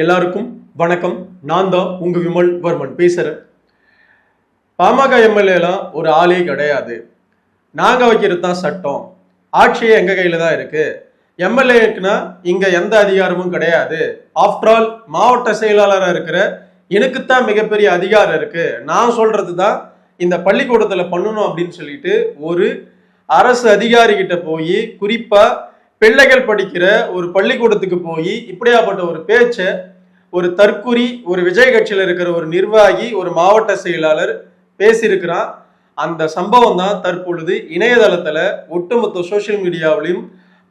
எல்லாருக்கும் வணக்கம். நான் தான் உங்க விமல் வர்மன் பேசுறேன். பாமக எம்எல்ஏலாம் ஒரு ஆளே கிடையாது. நாங்க வைக்கிறது தான் சட்டம். ஆட்சியே எங்க கையில தான் இருக்கு. எம்எல்ஏக்குன்னா இங்க எந்த அதிகாரமும் கிடையாது. ஆஃப்டர் ஆல் மாவட்ட செயலாளராக இருக்கிற எனக்குத்தான் மிகப்பெரிய அதிகாரம் இருக்கு. நான் சொல்றது தான் இந்த பள்ளிக்கூடத்துல பண்ணணும் அப்படின்னு சொல்லிட்டு ஒரு அரசு அதிகாரி கிட்ட போய், குறிப்பா பிள்ளைகள் படிக்கிற ஒரு பள்ளிக்கூடத்துக்கு போய் இப்படியாப்பட்ட ஒரு பேச்சை ஒரு தற்குறி, ஒரு விஜய் கட்சியில் இருக்கிற ஒரு நிர்வாகி, ஒரு மாவட்ட செயலாளர் பேசியிருக்கிறான். அந்த சம்பவம் தான் தற்பொழுது இணையதளத்துல ஒட்டுமொத்த சோசியல் மீடியாவிலையும்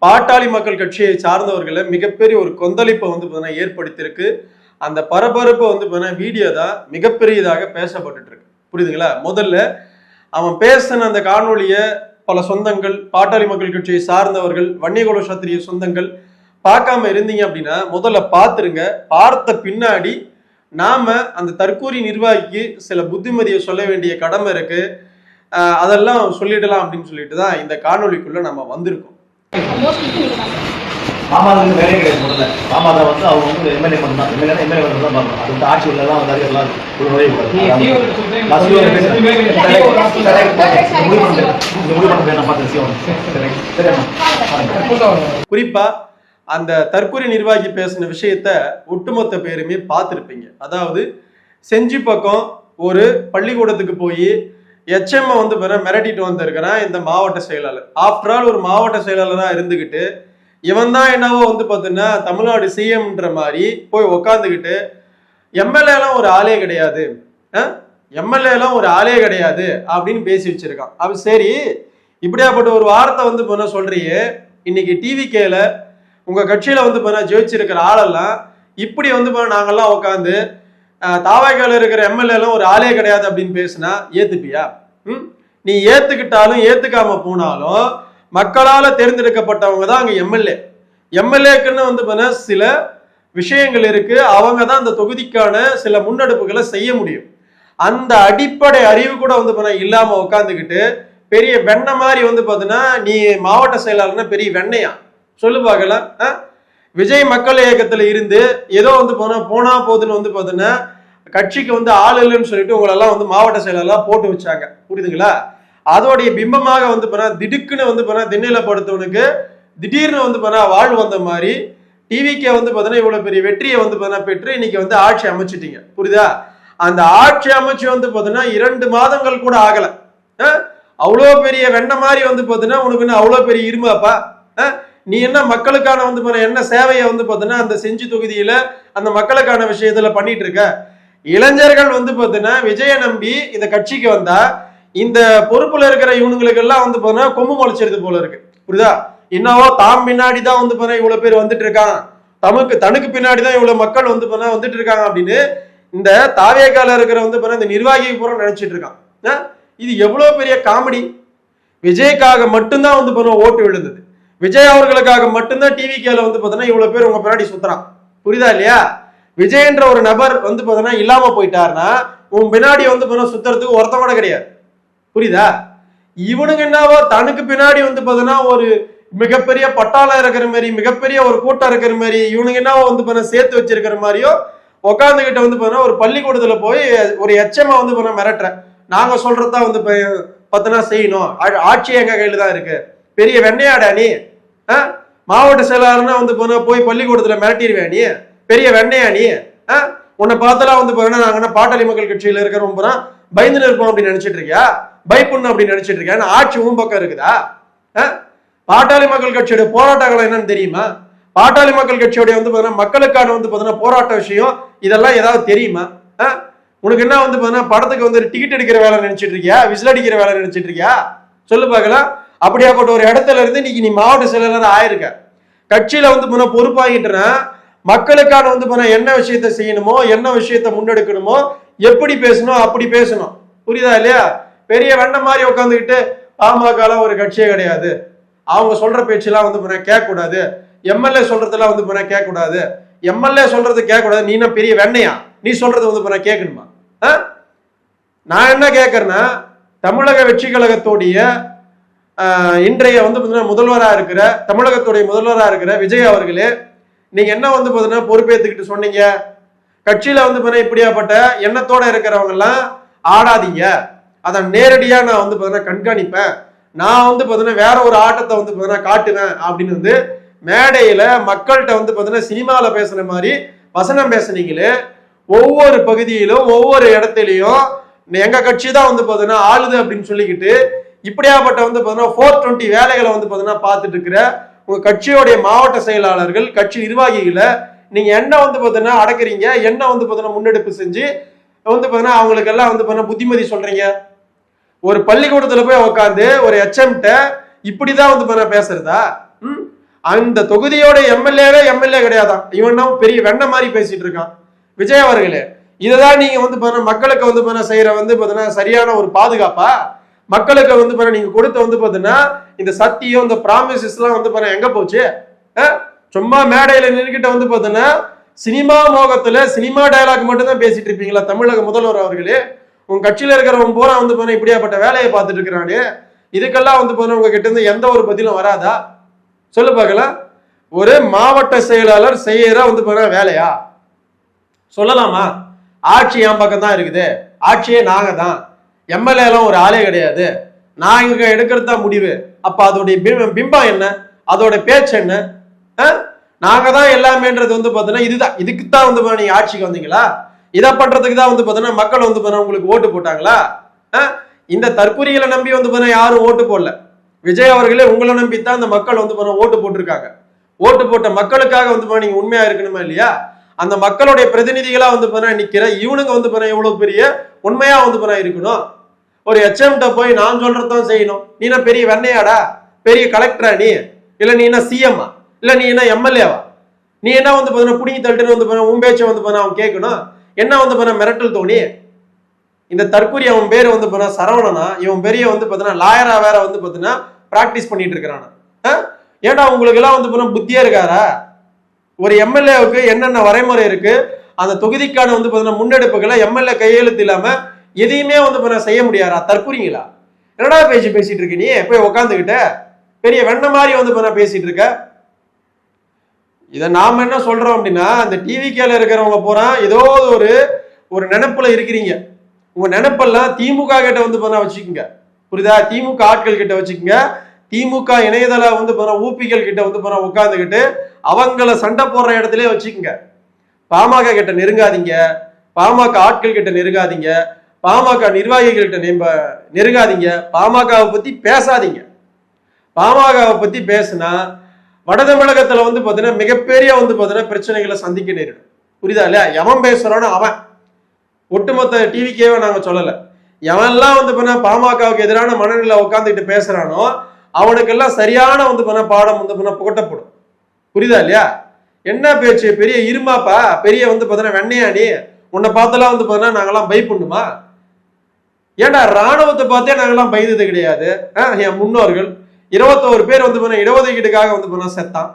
பாட்டாளி மக்கள் கட்சியை சார்ந்தவர்களை மிகப்பெரிய ஒரு கொந்தளிப்பை வந்து ஏற்படுத்தியிருக்கு. அந்த பரபரப்பை வந்து வீடியோ தான் மிகப்பெரியதாக பேசப்பட்டு இருக்கு. புரியுதுங்களா? முதல்ல அவன் பேசின அந்த காணொலியை பல சொந்தங்கள், பாட்டாளி மக்கள் கட்சியை சார்ந்தவர்கள், வன்னியகுல சத்திரிய சொந்தங்கள் பார்க்காம இருந்தீங்க அப்படின்னா முதல்ல பார்த்துருங்க. பார்த்த பின்னாடி நாம அந்த தற்கூரி நிர்வாகிக்கு சில புத்திமதியை சொல்ல வேண்டிய கடமை இருக்கு. அதெல்லாம் சொல்லிடலாம் அப்படின்னு சொல்லிட்டு தான் இந்த காணொலிக்குள்ள நம்ம வந்திருக்கோம். மாமாவுக்கு வேலையே கிடையாது. முதல்ல மாமாவை வந்து அவங்க வந்து எம்எல்ஏ மட்டும் தான், எம்எல்ஏ மட்டும் தான் பார்க்கணும். அது ஆட்சி உள்ளதான் வந்து எல்லாம் ஒரு நுழைய குறிப்பா அந்த தற்கொலை நிர்வாகி பேசின விஷயத்த ஒட்டுமொத்த பேருமே பார்த்துருப்பீங்க. அதாவது செஞ்சி பக்கம் ஒரு பள்ளிக்கூடத்துக்கு போய் எச்எம் வந்து மிரட்டிட்டு வந்திருக்கிறான் இந்த மாவட்ட செயலாளர். ஆஃப்டர் ஆல் ஒரு மாவட்ட செயலாளராக இருந்துகிட்டு இவன் தான் என்னவோ வந்து பார்த்தீங்கன்னா தமிழ்நாடு சிஎம்ன்ற மாதிரி போய் உக்காந்துக்கிட்டு எம்எல்ஏலாம் ஒரு ஆளே கிடையாது, எம்எல்ஏலாம் ஒரு ஆளே கிடையாது அப்படின்னு பேசி வச்சிருக்கான். அது சரி, இப்படியாப்பட்ட ஒரு வார்த்தை வந்து பண்ண சொல்றியே, இன்னைக்கு டிவிகேல உங்க கட்சியில வந்து ஜெயிச்சிருக்கிற ஆளெல்லாம் இப்படி வந்து நாங்கெல்லாம் உட்காந்து தாவாய்க்கால இருக்கிற எம்எல்ஏலாம் ஒரு ஆளே கிடையாது அப்படின்னு பேசினா ஏத்துப்பியா? நீ ஏத்துக்கிட்டாலும் ஏத்துக்காம போனாலும் மக்களால தேர்ந்தெடுக்கப்பட்டவங்க தான் அங்க எம்எல்ஏ. எம்எல்ஏக்குன்னு வந்து சில விஷயங்கள் இருக்கு. அவங்க தான் அந்த தொகுதிக்கான சில முன்னெடுப்புகளை செய்ய முடியும். அந்த அடிப்படை அறிவு கூட வந்து இல்லாம உட்காந்துக்கிட்டு பெரிய வெண்ணெய் மாதிரி வந்து பாத்தீங்கன்னா நீ மாவட்ட செயலாளர்னா பெரிய வெண்ணையா சொல்லு பார்க்கலாம். விஜய் மக்கள் இயக்கத்துல இருந்து ஏதோ வந்து போனா போதுன்னு வந்து பாத்தீங்கன்னா கட்சிக்கு வந்து ஆள் இல்லைன்னு சொல்லிட்டு உங்களெல்லாம் வந்து மாவட்ட செயலாளர் போட்டு வச்சாங்க. புரியுதுங்களா? அதோடைய பிம்பமாக வந்து திடுக்குன்னு வந்து திண்ணையில படுத்தவனுக்கு திடீர்னு வந்து வாழ் வந்த மாதிரி டிவிக்கே வந்து இவ்வளவு பெரிய வெற்றியை வந்து பெற்று இன்னைக்கு வந்து ஆட்சி அமைச்சிட்டீங்க. புரியுதா? அந்த ஆட்சி அமைச்சு வந்து 2 மாதங்கள் கூட ஆகல. அவ்வளோ பெரிய வெண்ணெய் மாதிரி வந்து உனக்கு என்ன அவ்வளோ பெரிய இருமாப்பா? நீ என்ன மக்களுக்கான வந்து என்ன சேவையை வந்து அந்த செஞ்சி தொகுதியில அந்த மக்களுக்கான விஷயத்துல பண்ணிட்டு இருக்க? இளைஞர்கள் வந்து விஜய நம்பி இந்த கட்சிக்கு வந்தா இந்த பொறுப்புல இருக்கிற இவனுங்களுக்கு எல்லாம் வந்து கொம்பு முளைச்சிருது போல இருக்கு. புரியுதா? என்னவோ தாம் பின்னாடி தான் வந்து இவ்வளவு பேர் வந்துட்டு இருக்காங்க, தனக்கு பின்னாடி தான் இவ்வளவு மக்கள் வந்து வந்துட்டு இருக்காங்க அப்படின்னு இந்த தாவேக்கால இருக்கிற வந்து இந்த நிர்வாகிக்கு பூரா நினைச்சிட்டு இருக்கான். இது எவ்வளவு பெரிய காமெடி! விஜய்க்காக மட்டும்தான் வந்து ஓட்டு விழுந்தது. விஜய் அவர்களுக்காக மட்டும்தான் டிவிகேல வந்து இவ்வளவு பேர் உங்க பின்னாடி சுத்துறான். புரியுதா இல்லையா? விஜய்ன்ற ஒரு நபர் வந்து இல்லாம போயிட்டாருன்னா உன் பின்னாடி வந்து சுத்துறதுக்கு ஒருத்தம் கூட கிடையாது. புரியுதா? இவனுங்க என்னவோ தனக்கு பின்னாடி வந்து ஒரு மிகப்பெரிய பட்டாளம் இருக்கிற மாதிரி, மிகப்பெரிய ஒரு கூட்டம் இருக்கிற மாதிரி, இவனுங்க என்னவோ வந்து சேர்த்து வச்சிருக்கிற மாதிரியோ உட்காந்துகிட்ட வந்து ஒரு பள்ளிக்கூடத்துல போய் ஒரு எச்சமா வந்து மிரட்டுற. நாங்க சொல்றதுதான் வந்து செய்யணும், ஆட்சி எங்க கையில தான் இருக்கு, பெரிய வெண்ணையாடா நீ? மாவட்ட செயலாளர்னா வந்து போய் பள்ளிக்கூடத்துல மிரட்டிடுவேன் நீ? பெரிய வெண்ணையா நீ? உன்னை பார்த்தலாம் வந்து நாங்கன்னா பாட்டாளி மக்கள் கட்சியில இருக்கிற பயந்து இருப்போம் அப்படின்னு நினைச்சிட்டு இருக்கியா? பயப்புண்ணு அப்படின்னு நினைச்சிட்டு இருக்கியா? ஆட்சி உன் பக்கம் இருக்குதா? பாட்டாளி மக்கள் கட்சியோட போராட்டங்கள் என்னன்னு தெரியுமா? பாட்டாளி மக்கள் கட்சியோட வந்து மக்களுக்கான வந்து போராட்ட விஷயம் இதெல்லாம் ஏதாவது தெரியுமா? உனக்கு என்ன வந்து படத்துக்கு வந்து டிக்கெட் எடுக்கிற வேலை நினைச்சிட்டு இருக்கியா? விசில் அடிக்கிற வேலை நினைச்சிட்டு இருக்கியா? சொல்லு பார்க்கலாம். அப்படியாப்பட்ட ஒரு இடத்துல இருந்து இன்னைக்கு நீ மாவட்ட செயலாளர் ஆயிருக்க. கட்சியில வந்து பொறுப்பாகிட்டுனா மக்களுக்கான வந்து என்ன விஷயத்த செய்யணுமோ, என்ன விஷயத்த முன்னெடுக்கணுமோ, எப்படி பேசணும் அப்படி பேசணும். புரியுதா இல்லையா? பெரிய வெண்ணெய் மாதிரி உட்காந்துக்கிட்டு பாமக ஒரு கட்சியே கிடையாது, அவங்க சொல்ற பேச்செல்லாம் வந்து கேட்க கூடாது, எம்எல்ஏ சொல்றதெல்லாம் வந்து கேட்க கூடாது, எம்எல்ஏ சொல்றது கேட்க கூடாது, நீ என்ன பெரிய வெண்ணையா? நீ சொல்றது வந்து கேட்கணுமா? நான் என்ன கேட்கறேன்னா, தமிழக வெற்றி கழகத்தோடைய இன்றைய வந்து முதல்வராக இருக்கிற, தமிழகத்துடைய முதல்வராக இருக்கிற விஜய் அவர்களே, நீங்க என்ன வந்து பாத்தீங்கன்னா பொறுப்பேற்றுக்கிட்டு சொன்னீங்க? கட்சியில வந்து பாத்தீங்கன்னா இப்படியாப்பட்ட எண்ணத்தோட இருக்கிறவங்க எல்லாம் ஆடாதீங்க, அதை நேரடியா நான் வந்து பாத்தீங்கன்னா கண்காணிப்பேன், நான் வந்து பாத்தீங்கன்னா வேற ஒரு ஆட்டத்தை வந்து பாத்தீங்கன்னா காட்டுவேன் அப்படின்னு வந்து மேடையில மக்கள்கிட்ட வந்து பாத்தீங்கன்னா சினிமால பேசுன மாதிரி வசனம் பேசுனீங்களே. ஒவ்வொரு பகுதியிலும் ஒவ்வொரு இடத்துலயும் எங்க கட்சி தான் வந்து பாத்தீங்கன்னா ஆளுது அப்படின்னு சொல்லிக்கிட்டு இப்படியாப்பட்ட வந்து பாத்தீங்கன்னா 420 வேலைகளை வந்து பாத்தீங்கன்னா பார்த்துட்டு இருக்கிற உங்க கட்சியோடைய மாவட்ட செயலாளர்கள், கட்சி நிர்வாகிகளை நீங்க என்ன வந்து பாத்தீங்கன்னா அடக்குறீங்க, என்ன வந்து பாத்தீங்கன்னா முன்னெடுப்பு செஞ்சு வந்து பாத்தீங்கன்னா அவங்களுக்கு எல்லாம் வந்து பாத்தீங்கன்னா புத்திமதி சொல்றீங்க? ஒரு பள்ளிக்கூடத்துல போய் உட்காந்து ஒரு எச்எம்கிட்ட இப்படிதான் வந்து பாத்தீங்கன்னா பேசுறதா? அந்த தொகுதியோட எம்எல்ஏ கிடையாதான், இவன் பெரிய வெண்ண மாதிரி பேசிட்டு இருக்கான். விஜய் அவர்களே, இததான் நீங்க வந்து பாத்தீங்கன்னா மக்களுக்கு வந்து பாத்தீங்கன்னா செய்யற வந்து பாத்தீங்கன்னா சரியான ஒரு பாதுகாப்பா? மக்களுக்கு வந்து பாத்தீங்கன்னா நீங்க கொடுத்த வந்து பாத்தீங்கன்னா இந்த சத்தியம், இந்த ப்ராமிசஸ் எல்லாம் வந்து பாத்தீங்கன்னா எங்க போச்சு? சும்மா மேடையில நின்றுகிட்ட வந்து பாத்தீங்கன்னா சினிமா மோகத்துல சினிமா டயலாக் மட்டும் தான் பேசிட்டு இருப்பீங்களா தமிழக முதல்வர் அவர்களே? உங்க கட்சியில இருக்கிறவங்க பூரா வந்து பாத்தீங்கன்னா இப்படியாப்பட்ட வேலையை பார்த்துட்டு இருக்கிறானே, இதுக்கெல்லாம் வந்து பாத்தீங்கன்னா உங்க கிட்ட இருந்து எந்த ஒரு பதிலும் வராதா? சொல்லு பார்க்கலாம். ஒரு மாவட்ட செயலாளர் செய்யற வந்து பாத்தீங்கன்னா வேலையா? சொல்லலாமா? ஆட்சி என் பக்கம் தான் இருக்குது, ஆட்சியே நாங்க தான், எம்எல்ஏ எல்லாம் ஒரு ஆளே கிடையாது, நான் இங்க எடுக்கிறது தான் முடிவு. அப்ப அதோடைய பிம்பம் என்ன, அதோட பேச்சு என்ன? நாங்க தான் எல்லாமேன்றது வந்து பாத்தீங்கன்னா இதுதான், இதுக்குத்தான் வந்து நீங்க ஆட்சிக்கு வந்தீங்களா? இதை பண்றதுக்கு தான் வந்து பாத்தீங்கன்னா மக்கள் வந்து பாத்தீங்கன்னா உங்களுக்கு ஓட்டு போட்டாங்களா? இந்த தற்கொலைகளை நம்பி வந்து பாத்தீங்கன்னா யாரும் ஓட்டு போடல. விஜய் அவர்களே உங்களை நம்பித்தான் இந்த மக்கள் வந்து பாத்தீங்கன்னா ஓட்டு போட்டிருக்காங்க. ஓட்டு போட்ட மக்களுக்காக வந்து நீங்க உண்மையா இருக்கணுமா இல்லையா? அந்த மக்களுடைய பிரதிநிதிகளா வந்து பாத்தீங்கன்னா நிக்கிற இவனுங்க வந்து பாத்தீங்கன்னா எவ்வளவு பெரிய உண்மையா வந்து பாத்தீங்கன்னா இருக்கணும். ஒரு எச்எம்கிட்ட போய் நான் சொல்றதான் செய்யணும். நீ என்ன பெரிய வெண்ணையாடா, பெரிய கலெக்டரா நீ? இல்ல நீ என்ன சிஎம்மா? இல்ல நீ என்ன எம்எல்ஏவா? நீ என்ன வந்து பாத்தீங்கன்னா புடிங்கி தள்ளிட்டு வந்து பாத்தீங்கன்னா உன் பேச்சை வந்து பாத்தீங்கன்னா அவன் கேட்கணும்? என்ன வந்து பாத்தீங்கன்னா மிரட்டல் தோணி? இந்த தற்கொலை அவன் பேரு வந்து பாத்தீங்கன்னா சரவணனா, இவன் பெரிய வந்து பாத்தீங்கன்னா லாயரா வேற வந்து பாத்தீங்கன்னா பிராக்டிஸ் பண்ணிட்டு இருக்கிறான். ஏன்டா உங்களுக்கு எல்லாம் வந்து பாத்தீங்கன்னா புத்தியா இருக்காரா? ஒரு எம்எல்ஏவுக்கு என்னென்ன வரைமுறை இருக்கு, அந்த தொகுதிக்கான வந்து பாத்தீங்கன்னா முன்னெடுப்புகளை எம்எல்ஏ கையெழுத்து இல்லாம எதையுமே வந்து பாத்தீங்கன்னா செய்ய முடியாரா? தற்கொலைங்களா? என்னடா பேசிட்டு இருக்க நீ? போய் உட்காந்துக்கிட்ட பெரிய வெண்ண மாதிரி வந்து பாத்தீங்கன்னா பேசிட்டு இருக்க. இதை நாம என்ன சொல்றோம் அப்படின்னா, அந்த டிவிகேல இருக்கிறவங்க பூரா ஏதோ ஒரு நினைப்புல இருக்கிறீங்க. உங்க நினைப்பெல்லாம் திமுக கிட்ட வந்து வச்சுக்கோங்க, புரியுதா? திமுக ஆட்கள் கிட்ட வச்சுக்கோங்க. திமுக இணையதள வந்து ஊப்பிகள் கிட்ட வந்து உட்கார்ந்துக்கிட்டு அவங்கள சண்டை போடுற இடத்துல வச்சுக்கோங்க. பாமக கிட்ட நெருங்காதீங்க, பாமக ஆட்கள் கிட்ட நெருங்காதீங்க, பாமக நிர்வாகிகள் கிட்ட நெருங்காதீங்க, பாமகவை பத்தி பேசாதீங்க. பாமகவை பத்தி பேசுனா வட தமிழகத்துல வந்து பாத்தீங்கன்னா மிகப்பெரிய வந்து பாத்தீங்கன்னா பிரச்சனைகளை சந்திக்க நேரிடும். புரியுதா இல்லையா? எவன் பேசுறானோ அவன், ஒட்டுமொத்த டிவிக்கேவே நாங்க சொல்லல, எவன்லாம் வந்து பாமகவுக்கு எதிரான மனநிலை உட்காந்துக்கிட்டு பேசுறானோ அவனுக்கெல்லாம் சரியான வந்து பாடம் வந்து புகட்டப்படும். புரியுதா இல்லையா? என்ன பேச்சு, பெரிய இருமாப்பா, பெரிய வந்து பாத்தீங்கன்னா வெண்ணையா நீ? உன்னை பார்த்தெல்லாம் வந்து பாத்தீங்கன்னா நாங்கெல்லாம் பயப்படணுமா? ஏன்டா ராணுவத்தை பார்த்தே நாங்கெல்லாம் பயந்தது கிடையாது. என் முன்னோர்கள் 21 பேர் வந்து இடஒதுக்கீடுக்காக வந்து செத்தான்.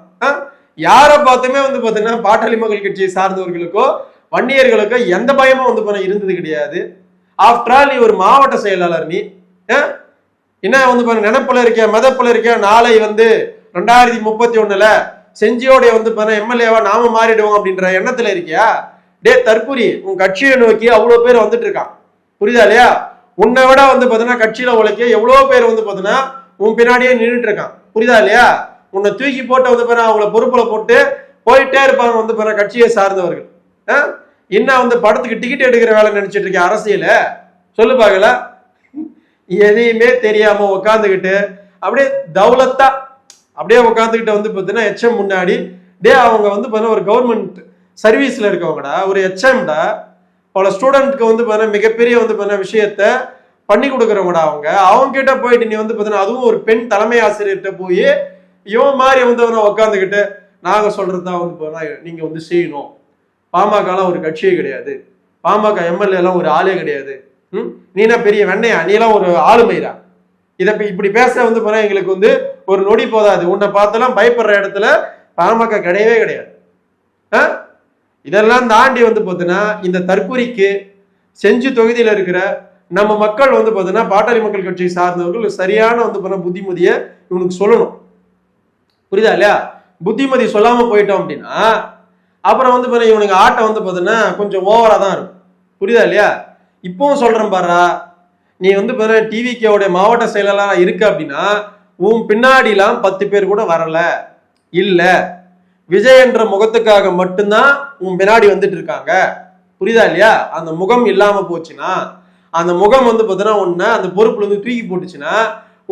யாரை பார்த்துமே வந்து பாத்தீங்கன்னா பாட்டாளி மக்கள் கட்சியை சார்ந்தவர்களுக்கோ வன்னியர்களுக்கோ எந்த பயமும் வந்து இருந்தது கிடையாது. ஆஃப்டர் ஆல் நீ ஒரு மாவட்ட செயலாளர், நீ என்ன வந்து நினைப்புல இருக்க, மதப்புல இருக்க, நாளை வந்து 2031 செஞ்சியோடைய வந்து எம்எல்ஏவா நாம மாறிடுவோம் அப்படின்ற எண்ணத்துல இருக்கியா? டே தற்கூரி, உன் கட்சியை நோக்கி அவ்வளவு பேர் வந்துட்டு இருக்கான். புரியுதா இல்லையா? உன்னை விட வந்து பாத்தீங்கன்னா கட்சியில உழைக்க எவ்வளவு பேர் வந்து பாத்தீங்கன்னா உன் பின்னாடியே நின்றுட்டு இருக்கான். புரியுதா இல்லையா? உன்னை தூக்கி போட்டு வந்து அவங்கள பொறுப்புல போட்டு போயிட்டே இருப்பாங்க வந்து கட்சியை சார்ந்தவர்கள். என்ன வந்து படத்துக்கு டிக்கெட் எடுக்கிற வேலை நினைச்சிட்டு இருக்க அரசியல? சொல்லு பாக்கல. எதையுமே தெரியாம உட்காந்துக்கிட்டு அப்படியே தௌலத்தா அப்படியே உட்காந்துக்கிட்ட வந்து பாத்தீங்கன்னா எச்எம் முன்னாடி, டே அவங்க வந்து பாத்தீங்கன்னா ஒரு கவர்மெண்ட் சர்வீஸ்ல இருக்கவங்கடா, ஒரு எச்எம்டா, பல ஸ்டூடெண்ட்க்கு வந்து பாத்தீங்கன்னா மிகப்பெரிய வந்து பாத்தீங்கன்னா விஷயத்த பண்ணி கொடுக்குறவங்கடா அவங்க கிட்ட போயிட்டு நீ வந்து பாத்தீங்கன்னா அதுவும் ஒரு பெண் தலைமை ஆசிரியர்கிட்ட போய் இவன் மாதிரி வந்து உட்காந்துக்கிட்டு நாங்க சொல்றதுதான் வந்து பாத்தீங்கன்னா நீங்க வந்து செய்யணும், பாமகலாம் ஒரு கட்சியே கிடையாது, பாமக எம்எல்ஏ எல்லாம் ஒரு ஆளே கிடையாது, நீனா பெரிய வெண்ணையா, நீ எல்லாம் ஒரு ஆளுமைரா, இதை இப்படி பேச வந்து பாத்தீங்கன்னா எங்களுக்கு வந்து ஒரு நொடி போதாது, உன்னை பார்த்தெல்லாம் பயப்படுற இடத்துல பாமக கிடையவே கிடையாது. இதெல்லாம் தாண்டி வந்து பாத்தீங்கன்னா இந்த தற்கொலைக்கு செஞ்சு தொகுதியில இருக்கிற நம்ம மக்கள் வந்து பாத்தீங்கன்னா பாட்டாளி மக்கள் கட்சியை சார்ந்தவர்கள் சரியான வந்து பாத்தீங்கன்னா புத்திமதியை இவனுக்கு சொல்லணும். புரியுதா இல்லையா? புத்திமதி சொல்லாம போயிட்டோம் அப்படின்னா அப்புறம் வந்து பாத்தீங்கன்னா இவனுக்கு ஆட்டம் வந்து பாத்தீங்கன்னா கொஞ்சம் ஓவரா தான் இருக்கும். புரியுதா இல்லையா? இப்பவும் சொல்றேன் பாரா, நீ வந்து பாத்தீங்கன்னா டிவிகேவுடைய மாவட்ட செயலாளரா இருக்க அப்படின்னா உன் பின்னாடிலாம் 10 பேர் கூட வரல இல்ல, விஜய் என்ற முகத்துக்காக மட்டும்தான் உன் பின்னாடி வந்துட்டு இருக்காங்க. புரியுதா இல்லையா? அந்த முகம் இல்லாம போச்சுன்னா, அந்த முகம் வந்து பாத்தீங்கன்னா உன்னை அந்த பொறுப்புல இருந்து தூக்கி போட்டுச்சுன்னா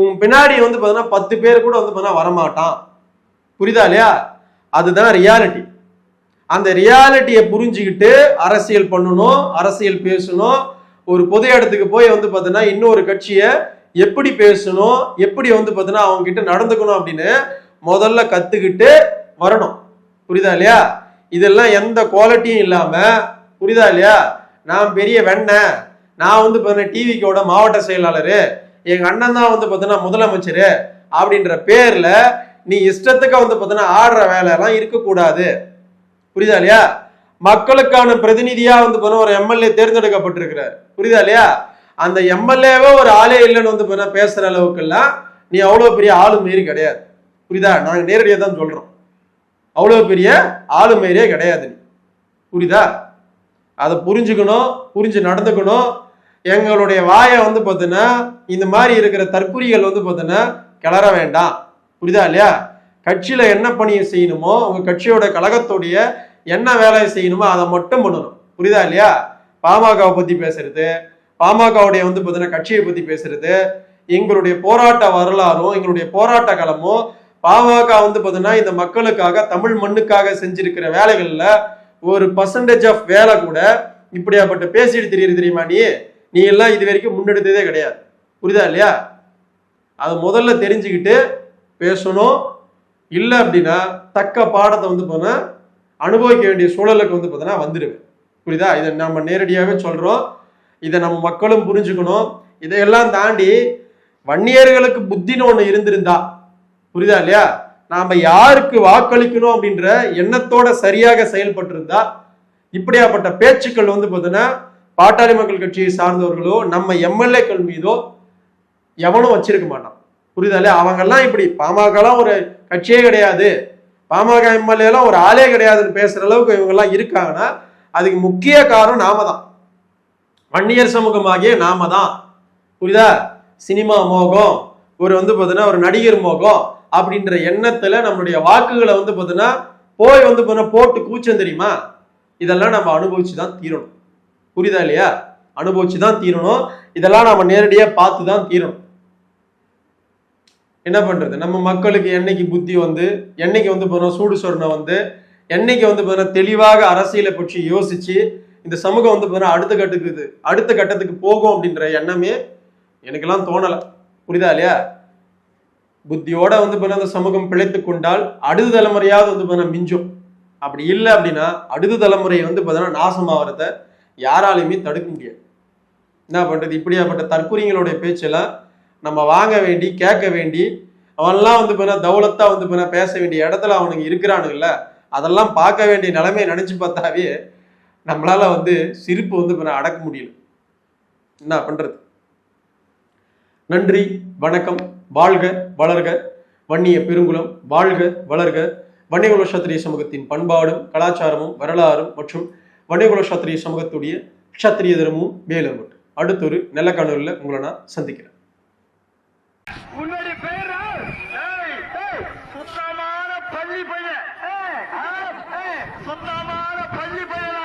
உன் பின்னாடி வந்து பாத்தீங்கன்னா 10 பேர் கூட வந்து பாத்தீங்கன்னா வரமாட்டான். புரியுதா இல்லையா? அதுதான் ரியாலிட்டி. அந்த ரியாலிட்டியை புரிஞ்சுக்கிட்டு அரசியல் பண்ணணும், அரசியல் பேசணும். ஒரு பொது இடத்துக்கு போய் வந்து பாத்தீங்கன்னா இன்னொரு கட்சியை எப்படி பேசணும், எப்படி வந்து பாத்தீங்கன்னா அவங்க கிட்ட நடந்துக்கணும் அப்படின்னு முதல்ல கத்துக்கிட்டு வரணும். புரியுதா இல்லையா? இதெல்லாம் எந்த குவாலிட்டியும் இல்லாம, புரியுதா இல்லையா, நான் பெரிய வெண்ணெய், நான் வந்து பாத்தீங்கன்னா டிவிக்கோட மாவட்ட செயலாளரு, எங்க அண்ணன் தான் வந்து பாத்தீங்கன்னா முதலமைச்சரு அப்படின்ற பேர்ல நீ இஷ்டத்துக்கு வந்து பாத்தீங்கன்னா ஆடுற வேலை எல்லாம் இருக்கக்கூடாது. புரியுதா இல்லையா? மக்களுக்கான பிரதிநிதியா வந்து பாத்தீங்கன்னா ஒரு எம்எல்ஏ தேர்ந்தெடுக்கப்பட்டிருக்கிறார். புரியுதா இல்லையா? அந்த எம்எல்ஏவே ஒரு ஆளே இல்லைன்னு வந்து பாத்தீங்கன்னா பேசுற அளவுக்கு எல்லாம் நீ அவ்வளவு பெரிய ஆளுமேரி கிடையாது. புரியுதா? நாங்க நேரடியா தான் சொல்றோம், அவ்வளவு பெரிய ஆளுமேரியே கிடையாது. புரியுதா? அதை புரிஞ்சுக்கணும், புரிஞ்சு நடந்துக்கணும். எங்களுடைய வாயை வந்து பாத்தீங்கன்னா இந்த மாதிரி இருக்கிற தற்குறிகள் வந்து பாத்தீங்கன்னா கிளற வேண்டாம். புரியுதா இல்லையா? கட்சியில என்ன பணியை செய்யணுமோ, உங்க கட்சியோட கழகத்துடைய என்ன வேலையை செய்யணுமோ அதை மட்டும் பண்ணணும். புரியுதா இல்லையா? பாமகவை பத்தி பேசுறது, பாமகவுடைய வந்து பாத்தீங்கன்னா கட்சியை பத்தி பேசுறது, எங்களுடைய போராட்ட வரலாறும் எங்களுடைய போராட்ட களமும் பாமக வந்து பாத்தீங்கன்னா இந்த மக்களுக்காக தமிழ் மண்ணுக்காக செஞ்சிருக்கிற வேலைகள்ல ஒரு பர்சன்டேஜ் ஆஃப் வேலை கூட இப்படியாப்பட்ட பேசிட்டு தெரியுமா? நீ எல்லாம் இது வரைக்கும் முன்னெடுத்ததே கிடையாது. புரியுதா இல்லையா? அதை முதல்ல தெரிஞ்சுக்கிட்டு பேசணும். இல்லை அப்படின்னா தக்க பாடத்தை வந்து போனா அனுபவிக்க வேண்டிய சூழலுக்கு வந்து பார்த்தீங்கன்னா வந்துடுவேன். புரியுதா? இதை நம்ம நேரடியாகவே சொல்றோம். இதை நம்ம மக்களும் புரிஞ்சுக்கணும். இதையெல்லாம் தாண்டி வன்னியர்களுக்கு புத்தின்னு ஒண்ணு இருந்திருந்தா, புரியுதா இல்லையா, நாம யாருக்கு வாக்களிக்கணும் அப்படின்ற எண்ணத்தோட சரியாக செயல்பட்டு இருந்தா இப்படியாப்பட்ட பேச்சுக்கள் வந்து பார்த்தீங்கன்னா பாட்டாளி மக்கள் கட்சியை சார்ந்தவர்களோ நம்ம எம்எல்ஏக்கள் மீதோ எவனும் வச்சிருக்க மாட்டான். புரியுதா இல்லையா? அவங்கெல்லாம் இப்படி பாமகலாம் ஒரு கட்சியே கிடையாது, பாமக எம்எல்ஏ எல்லாம் ஒரு ஆளே கிடையாதுன்னு பேசுற அளவுக்கு இவங்க எல்லாம் இருக்காங்கன்னா அதுக்கு முக்கிய காரணம் நாம தான், வன்னியர் சமூகமாகிய நாம தான். புரியுதா? சினிமா மோகம், ஒரு வந்து பாத்தீங்கன்னா ஒரு நடிகர் மோகம் அப்படின்ற எண்ணத்துல நம்மளுடைய வாக்குகளை வந்து பாத்தீங்கன்னா போய் வந்து போட்டு கூச்சம் தெரியுமா? இதெல்லாம் நம்ம அனுபவிச்சுதான் தீரணும். புரியுதா இல்லையா? அனுபவிச்சுதான் தீரணும். இதெல்லாம் நம்ம நேரடியா பார்த்துதான் தீரணும். என்ன பண்றது? நம்ம மக்களுக்கு என்னைக்கு புத்தி வந்து, என்னைக்கு வந்து சூடு சொரணை வந்து, என்னைக்கு வந்து தெளிவாக அரசியலை பற்றி யோசிச்சு இந்த சமூகம் வந்து அடுத்த கட்டத்துக்கு போகும் அப்படின்ற எண்ணமே எனக்கெல்லாம் தோணலை. புரியுதா இல்லையா? புத்தியோட வந்து அந்த சமூகம் பிழைத்து கொண்டால் அடுத்த தலைமுறையாவது வந்து மிஞ்சும். அப்படி இல்லை அப்படின்னா அடுத்த தலைமுறை வந்து நாசமாகறத யாராலையுமே தடுக்க முடியாது. என்ன பண்றது? இப்படியாப்பட்ட தற்குறிங்களுடைய பேச்செல்லாம் நம்ம வாங்க வேண்டி கேட்க வேண்டி, அவன்லாம் வந்து தௌலத்தா வந்து பேச வேண்டிய இடத்துல அவனுங்க இருக்கிறானுங்கல்ல, அதெல்லாம் பார்க்க வேண்டிய நிலைமையை நினைச்சு பார்த்தாவே நம்மளால வந்து சிரிப்பு வந்து அடக்க முடியல. என்ன பண்றது? நன்றி, வணக்கம். வாழ்க வளர்க வன்னிய பெருங்குளம், வாழ்க வளர்க வன்னியகுல சத்திரிய சமூகத்தின் பண்பாடும் கலாச்சாரமும் வரலாறும் மற்றும் வன்னியகுல சத்திரிய சமூகத்துடைய சத்திரிய தர்மமும் மேலும். அடுத்தொரு நல்ல காணொலியில உங்களை நான் சந்திக்கிறேன். உன்னுடைய பேர் சுத்தமான பள்ளி பையன், சுத்தமான பள்ளி பையன்.